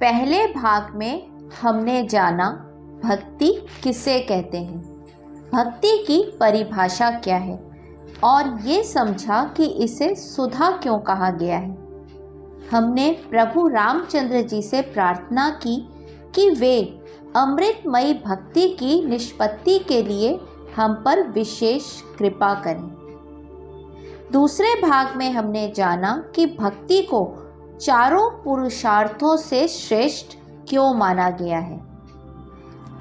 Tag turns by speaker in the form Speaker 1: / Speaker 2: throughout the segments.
Speaker 1: पहले भाग में हमने जाना भक्ति किसे कहते हैं, भक्ति की परिभाषा क्या है और ये समझा कि इसे सुधा क्यों कहा गया है। हमने प्रभु रामचंद्र जी से प्रार्थना की कि वे अमृतमयी भक्ति की निष्पत्ति के लिए हम पर विशेष कृपा करें। दूसरे भाग में हमने जाना कि भक्ति को चारों पुरुषार्थों से श्रेष्ठ क्यों माना गया है।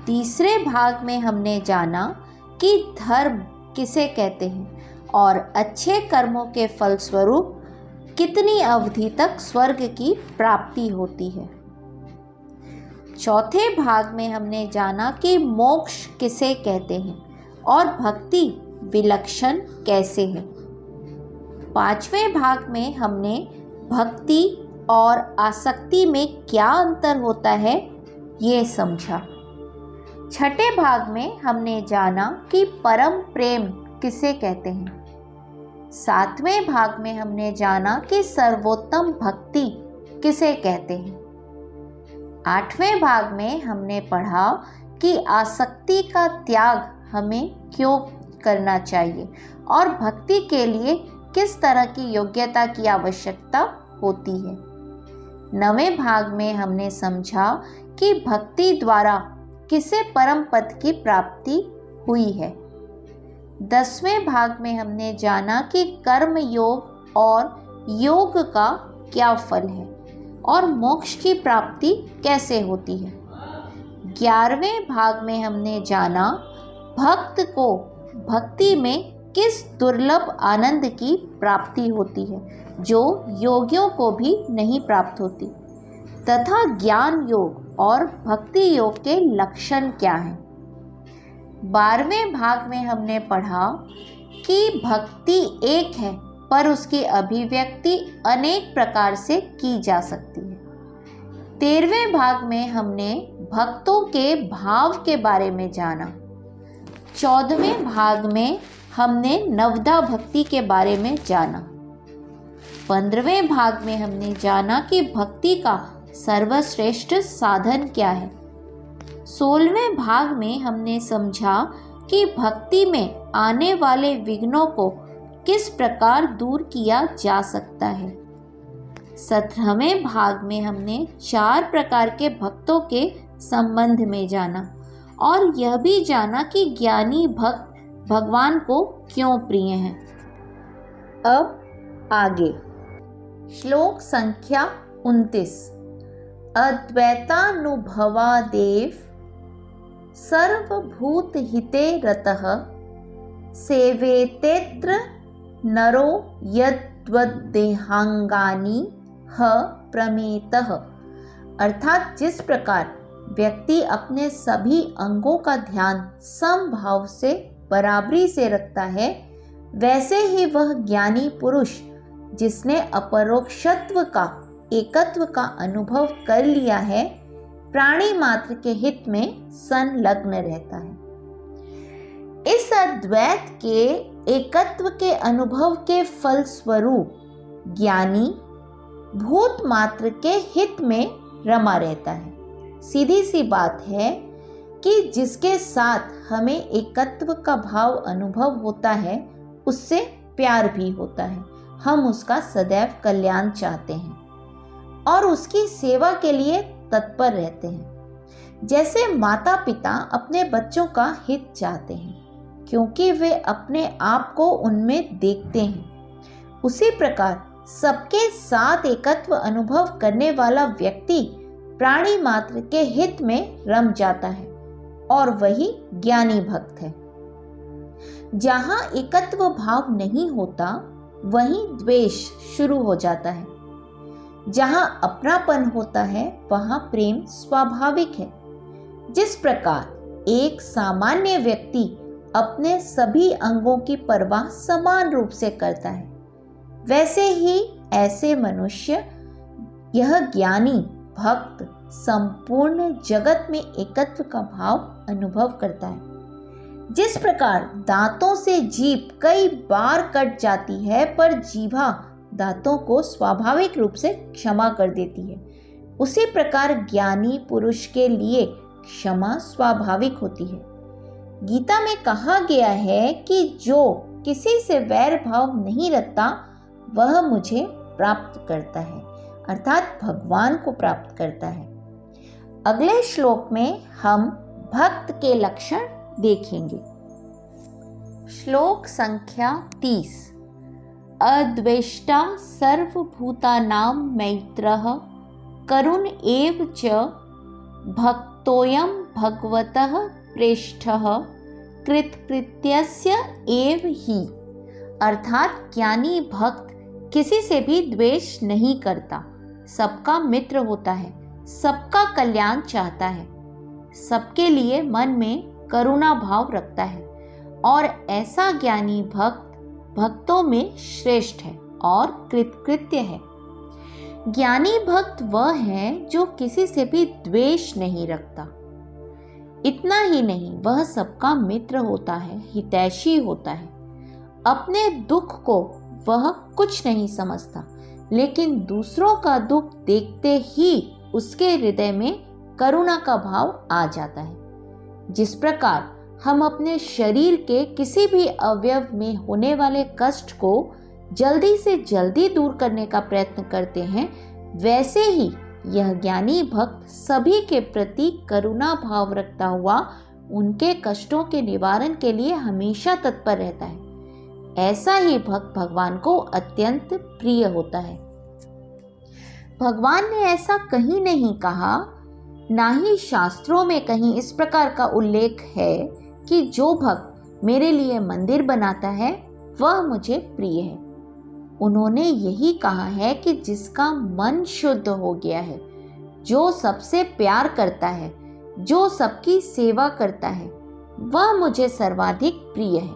Speaker 1: तीसरे भाग में हमने जाना कि धर्म किसे कहते हैं और अच्छे कर्मों के फलस्वरूप कितनी अवधि तक स्वर्ग की प्राप्ति होती है। चौथे भाग में हमने जाना कि मोक्ष किसे कहते हैं और भक्ति विलक्षण कैसे है। पांचवें भाग में हमने भक्ति और आसक्ति में क्या अंतर होता है ये समझा। छठे भाग में हमने जाना कि परम प्रेम किसे कहते हैं। सातवें भाग में हमने जाना कि सर्वोत्तम भक्ति किसे कहते हैं। आठवें भाग में हमने पढ़ा कि आसक्ति का त्याग हमें क्यों करना चाहिए और भक्ति के लिए किस तरह की योग्यता की आवश्यकता होती है। नवें भाग में हमने समझा कि भक्ति द्वारा किसे परम पद की प्राप्ति हुई है। 10वें भाग में हमने जाना कि कर्म योग और योग का क्या फल है और मोक्ष की प्राप्ति कैसे होती है। 11वें भाग में हमने जाना भक्त को भक्ति में किस दुर्लभ आनंद की प्राप्ति होती है जो योगियों को भी नहीं प्राप्त होती, तथा ज्ञान योग और भक्ति योग के लक्षण क्या हैं। 12वें भाग में हमने पढ़ा कि भक्ति एक है पर उसकी अभिव्यक्ति अनेक प्रकार से की जा सकती है। 13वें भाग में हमने भक्तों के भाव के बारे में जाना। 14वें भाग में हमने नवदा भक्ति के बारे में जाना। 15वें भाग में हमने जाना कि भक्ति का सर्वश्रेष्ठ साधन क्या है। 16वें भाग में हमने समझा कि भक्ति में आने वाले विघ्नों को किस प्रकार दूर किया जा सकता है। 17वें भाग में हमने 4 प्रकार के भक्तों के संबंध में जाना और यह भी जाना कि ज्ञानी भक्त भगवान को क्यों प्रिय हैं। अब आगे श्लोक संख्या 29। अद्वैतानुभवादेव सर्वभूत हिते रतः सेवेतेत्र नरो यद्वद्देहांगानि ह प्रमेतः। अर्थात जिस प्रकार व्यक्ति अपने सभी अंगों का ध्यान समभाव से बराबरी से रखता है, वैसे ही वह ज्ञानी पुरुष जिसने अपरोक्षत्व का एकत्व का अनुभव कर लिया है, प्राणी मात्र के हित में संलग्न रहता है। इस अद्वैत के एकत्व के अनुभव के फलस्वरूप ज्ञानी भूत मात्र के हित में रमा रहता है। सीधी सी बात है कि जिसके साथ हमें एकत्व का भाव अनुभव होता है उससे प्यार भी होता है। हम उसका सदैव कल्याण चाहते हैं और उसकी सेवा के लिए तत्पर रहते हैं। जैसे माता पिता अपने बच्चों का हित चाहते हैं क्योंकि वे अपने आप को उनमें देखते हैं, उसी प्रकार सबके साथ एकत्व अनुभव करने वाला व्यक्ति प्राणी मात्र के हित में रम जाता है और वही ज्ञानी भक्त है। जहाँ एकत्व भाव नहीं होता वहीं द्वेष शुरू हो जाता है। जहाँ अपनापन होता है वहाँ प्रेम स्वाभाविक है। जिस प्रकार एक सामान्य व्यक्ति अपने सभी अंगों की परवाह समान रूप से करता है, वैसे ही ऐसे मनुष्य यह ज्ञानी भक्त संपूर्ण जगत में एकत्व का भाव अनुभव करता है। जिस प्रकार दांतों से जीभ कई बार कट जाती है पर जीभा दांतों को स्वाभाविक रूप से क्षमा कर देती है, उसी प्रकार ज्ञानी पुरुष के लिए क्षमा स्वाभाविक होती है। गीता में कहा गया है कि जो किसी से वैर भाव नहीं रखता वह मुझे प्राप्त करता है, अर्थात भगवान को प्राप्त करता है। अगले श्लोक में हम भक्त के लक्षण देखेंगे। श्लोक संख्या 30। अद्वेष्टा सर्वभूतानां मैत्रः करुण एव च भक्तोऽयं भगवतः प्रेष्ठः कृतकृत्यस्य एव ही। अर्थात ज्ञानी भक्त किसी से भी द्वेष नहीं करता, सबका मित्र होता है, सबका कल्याण चाहता है, सबके लिए मन में करुणा भाव रखता है और ऐसा ज्ञानी भक्त भक्तों में श्रेष्ठ है और कृतकृत्य है। ज्ञानी भक्त वह है जो किसी से भी द्वेष नहीं रखता। इतना ही नहीं, वह सबका मित्र होता है, हितैषी होता है। अपने दुख को वह कुछ नहीं समझता, लेकिन दूसरों का दुख देखते ही उसके हृदय में करुणा का भाव आ जाता है। जिस प्रकार हम अपने शरीर के किसी भी अवयव में होने वाले कष्ट को जल्दी से जल्दी दूर करने का प्रयत्न करते हैं, वैसे ही यह ज्ञानी भक्त सभी के प्रति करुणा भाव रखता हुआ उनके कष्टों के निवारण के लिए हमेशा तत्पर रहता है। ऐसा ही भक्त भगवान को अत्यंत प्रिय होता है। भगवान ने ऐसा कहीं नहीं कहा, ना ही शास्त्रों में कहीं इस प्रकार का उल्लेख है कि जो भक्त मेरे लिए मंदिर बनाता है वह मुझे प्रिय है। उन्होंने यही कहा है कि जिसका मन शुद्ध हो गया है, जो सबसे प्यार करता है, जो सबकी सेवा करता है, वह मुझे सर्वाधिक प्रिय है।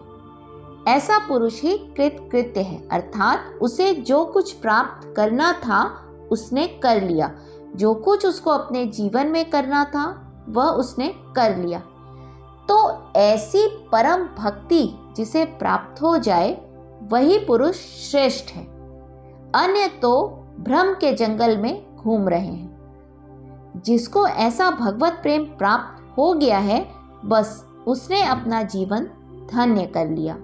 Speaker 1: ऐसा पुरुष ही कृतकृत्य है, अर्थात उसे जो कुछ प्राप्त करना था उसने कर लिया, जो कुछ उसको अपने जीवन में करना था वह उसने कर लिया। तो ऐसी परम भक्ति जिसे प्राप्त हो जाए वही पुरुष श्रेष्ठ है। अन्य तो भ्रम के जंगल में घूम रहे हैं। जिसको ऐसा भगवत प्रेम प्राप्त हो गया है, बस उसने अपना जीवन धन्य कर लिया।